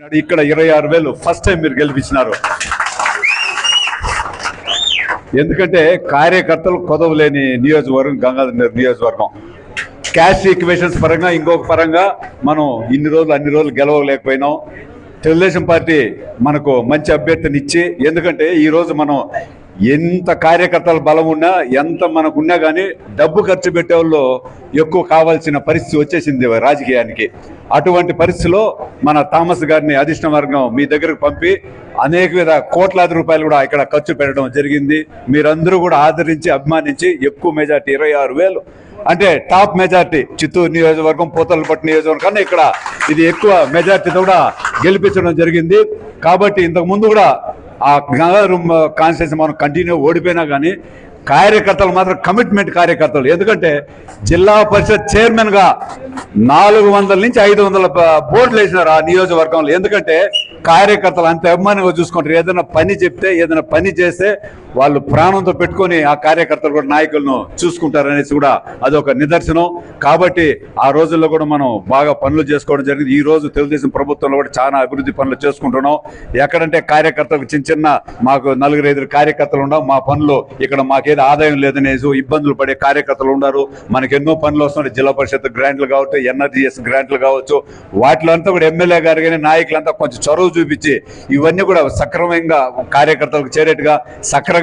ఇక్కడ 26,000 first time మీరు గెలిపించినారు. ఎందుకంటే కార్యకర్తలు కొదవలేని నియోజకవర్గం గంగాధర్ నియోజకవర్గం. క్యాష్ ఈక్వేషన్స్ పరంగా ఇంకొక పరంగా మనం అన్ని రోజులు గెలవలేకపోయినాం. తెలుగుదేశం పార్టీ మనకు మంచి అభ్యర్థిని ఇచ్చి, ఎందుకంటే ఈరోజు మనం ఎంత కార్యకర్తల బలం ఉన్నా ఎంత మనకున్నా కానీ డబ్బు ఖర్చు పెట్టే వాళ్ళు ఎక్కువ కావాల్సిన పరిస్థితి వచ్చేసింది రాజకీయానికి. అటువంటి పరిస్థితిలో మన థామస్ గారిని అధిష్ట వర్గం మీ దగ్గరకు పంపి అనేక కోట్లాది రూపాయలు కూడా ఇక్కడ ఖర్చు పెట్టడం జరిగింది. మీరందరూ కూడా ఆదరించి అభిమానించి ఎక్కువ మెజార్టీ 26,000 అంటే టాప్ మెజార్టీ చిత్తూరు నియోజకవర్గం, పోతలపట్టు నియోజకవర్గం కన్నా ఇక్కడ ఇది ఎక్కువ మెజార్టీతో కూడా గెలిపించడం జరిగింది. కాబట్టి ఇంతకు ముందు కూడా ఆ గంగాధర్ కాన్స్టిట్యూన్సీ మనం కంటిన్యూ ఓడిపోయినా కానీ కార్యకర్తలు మాత్రం కమిట్మెంట్ కార్యకర్తలు. ఎందుకంటే జిల్లా పరిషత్ చైర్మన్గా 400 నుంచి 500 బోర్డులు వేసినారు ఆ నియోజకవర్గంలో. ఎందుకంటే కార్యకర్తలు అంత అభిమానంగా చూసుకుంటారు. ఏదైనా పని చెప్తే, ఏదైనా పని చేస్తే వాళ్ళు ప్రాణంతో పెట్టుకొని ఆ కార్యకర్తలు కూడా నాయకులను చూసుకుంటారు అనేసి కూడా అదొక నిదర్శనం. కాబట్టి ఆ రోజుల్లో కూడా మనం బాగా పనులు చేసుకోవడం జరిగింది. ఈ రోజు తెలుగుదేశం ప్రభుత్వంలో కూడా చాలా అభివృద్ధి పనులు చేసుకుంటున్నాం. ఎక్కడంటే కార్యకర్తలకు చిన్న మాకు 4-5 కార్యకర్తలు ఉన్నాం, మా పనులు ఇక్కడ మాకేదో ఆదాయం లేదనేసి ఇబ్బందులు పడే కార్యకర్తలు ఉన్నారు. మనకు ఎన్నో పనులు వస్తున్నాయి. జిల్లా పరిషత్ గ్రాంట్లు కావచ్చు, ఎన్ఆర్జీఎస్ గ్రాంట్లు కావచ్చు, వాటిలో అంతా కూడా ఎమ్మెల్యే గారు కానీ నాయకులంతా కొంచెం చొరవ చూపించి ఇవన్నీ కూడా సక్రమంగా కార్యకర్తలకు చేరేట్టుగా, సక్రమంగా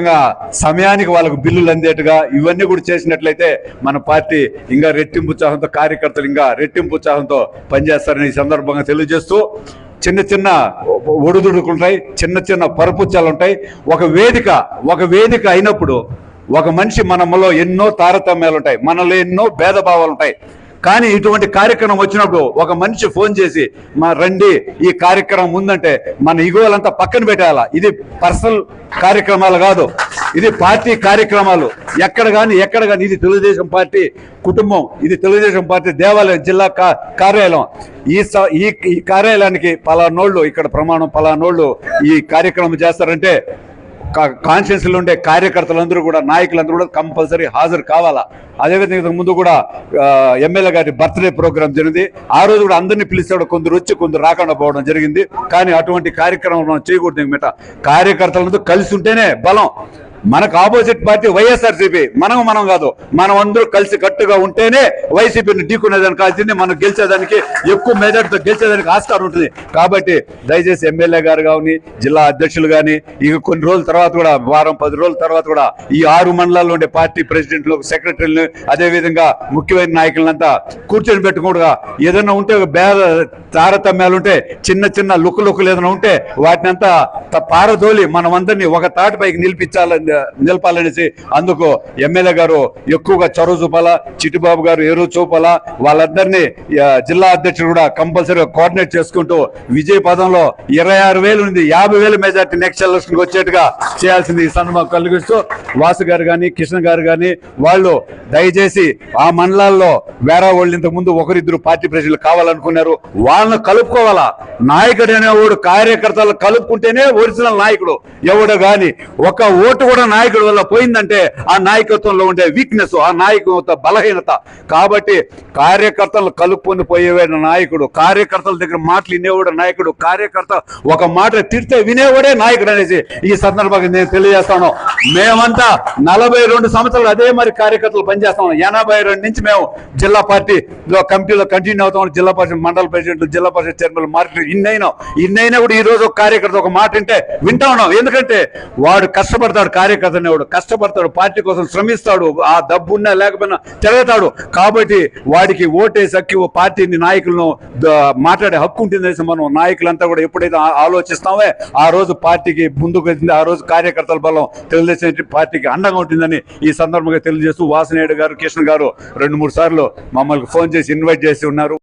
సమయానికి వాళ్ళకు బిల్లులు అందేట్టుగా ఇవన్నీ కూడా చేసినట్లయితే మన పార్టీ ఇంకా రెట్టింపు ఉత్సాహంతో, కార్యకర్తలు ఇంకా రెట్టింపు ఉత్సాహంతో పనిచేస్తారని ఈ సందర్భంగా తెలియజేస్తూ, చిన్న ఒడిదుడుకులు ఉంటాయి, చిన్న పరపుచ్చాలు ఉంటాయి. ఒక వేదిక అయినప్పుడు ఒక మనిషి మనలో ఎన్నో తారతమ్యాలు ఉంటాయి, మనలో ఎన్నో భేదభావాలు ఉంటాయి. కానీ ఇటువంటి కార్యక్రమం వచ్చినప్పుడు ఒక మనిషి ఫోన్ చేసి రండి ఈ కార్యక్రమం ఉందంటే మన ఇగోలంతా పక్కన పెట్టాలా. ఇది పర్సనల్ కార్యక్రమాలు కాదు, ఇది పార్టీ కార్యక్రమాలు. ఎక్కడ కానీ ఇది తెలుగుదేశం పార్టీ కుటుంబం, ఇది తెలుగుదేశం పార్టీ దేవాలయం, జిల్లా కార్యాలయం. ఈ కార్యాలయానికి పలానోళ్ళు ఇక్కడ ప్రమాణం, పలానోళ్ళు ఈ కార్యక్రమం చేస్తారంటే కాన్స్టిట్యూన్సీలో ఉండే కార్యకర్తలందరూ కూడా, నాయకులందరూ కూడా కంపల్సరీ హాజరు కావాలా. అదేవిధంగా ముందు కూడా ఎమ్మెల్యే గారి బర్త్డే ప్రోగ్రాం జరిగింది. ఆ రోజు కూడా అందరినీ పిలిచాడు, కొందరు వచ్చి కొందరు రాకుండా పోవడం జరిగింది. కానీ అటువంటి కార్యక్రమం మనం చేయకూడదు. కార్యకర్తలందరూ కలిసి ఉంటేనే బలం. మనకు ఆపోజిట్ పార్టీ వైఎస్ఆర్సీపీ, మనం కాదు, మనం అందరూ కలిసి కట్టుగా ఉంటేనే వైసీపీని ఢీకునేదానికి కాల్సింది, మనం గెలిచేదానికి ఎక్కువ మెజార్టీతో గెలిచేదానికి ఆస్కారం ఉంటుంది. కాబట్టి దయచేసి ఎమ్మెల్యే గారు కానీ, జిల్లా అధ్యక్షులు కానీ, ఇక కొన్ని రోజుల తర్వాత కూడా, వారం 10 రోజుల తర్వాత కూడా ఈ 6 మండలాల్లో ఉండే పార్టీ ప్రెసిడెంట్లు, సెక్రటరీలు, అదేవిధంగా ముఖ్యమైన నాయకులంతా కూర్చొని పెట్టుకుంటా ఏదైనా ఉంటే తారతమ్యాలు ఉంటే, చిన్న లుక్కులు ఏదైనా ఉంటే వాటిని అంతా పారదోలి మనం అందరినీ ఒక తాటిపైకి నిలపాలనేసి అందుకు ఎమ్మెల్యే గారు ఎక్కువగా చొరవ చూపాలా, చిట్టిబాబు గారు ఎరువు చూపాలా. వాళ్ళందరినీ జిల్లా అధ్యక్షుడు కూడా కంపల్సరీగా కోఆర్డినేట్ చేసుకుంటూ విజయ పదంలో 26,000 నుండి 50,000 మెజార్టీ నెక్స్ట్ ఎలక్షన్ వచ్చేట్టుగా చేయాల్సింది ఈ సందర్భం కలిగిస్తూ, వాసు గారు కానీ, కృష్ణ గారు కానీ వాళ్ళు దయచేసి ఆ మండలాల్లో వేరే వాళ్ళు ఇంతకు ముందు 1-2 పార్టీ ప్రెసిడెంట్లు కావాలనుకున్నారు, వాళ్ళను కలుపుకోవాలా. నాయకుడు అనేవాడు కార్యకర్తలు కలుపుకుంటేనే ఒరిజినల్ నాయకుడు. ఎవడు కానీ ఒక ఓటు కూడా నాయకుడి వల్ల పోయిందంటే ఆ నాయకత్వంలో ఉండే వీక్నెస్, ఆ నాయకత్వ బలహీనత. కాబట్టి కార్యకర్తలు కలుపుకొని పోయేవాడు నాయకుడు, కార్యకర్తల దగ్గర మాటలు వినేవాడు నాయకుడు, కార్యకర్త ఒక మాట తిడితే వినేవాడే నాయకుడు అనేసి ఈ సందర్భంగా నేను తెలియజేస్తాను. మేమంతా 42 సంవత్సరాలు అదే మరి కార్యకర్తలు పనిచేస్తాం. 82 నుంచి మేము జిల్లా పార్టీలో కమిటీలో కంటిన్యూ అవుతాం. జిల్లా పరిషత్ మండల ప్రెసిడెంట్లు, జిల్లా పరిషత్ చైర్మన్, మార్కెట్ ఇన్నైనా కూడా ఈ రోజు ఒక కార్యకర్త ఒక మాట వింటే వింటా ఉన్నాం. ఎందుకంటే వాడు కష్టపడతాడు, కార్యకర్త అనేవాడు కష్టపడతాడు, పార్టీ కోసం శ్రమిస్తాడు, ఆ డబ్బు ఉన్నా లేకపోయినా తిరుగుతాడు. కాబట్టి వాడికి ఓటేసి హక్కు, పార్టీని నాయకులను మాట్లాడే హక్కు ఉంటుంది. మనం నాయకులంతా కూడా ఎప్పుడైతే ఆలోచిస్తామో ఆ రోజు పార్టీకి ముందుకు వెళ్తుంది, ఆ రోజు కార్యకర్తల బలం తెలుగుదేశం పార్టీకి అండగా ఉంటుందని ఈ సందర్భంగా తెలియజేస్తూ, వాసినేడు గారు, కృష్ణ గారు 2-3 సార్లు మమ్మల్ని ఫోన్ చేసి ఇన్వైట్ చేసి ఉన్నారు.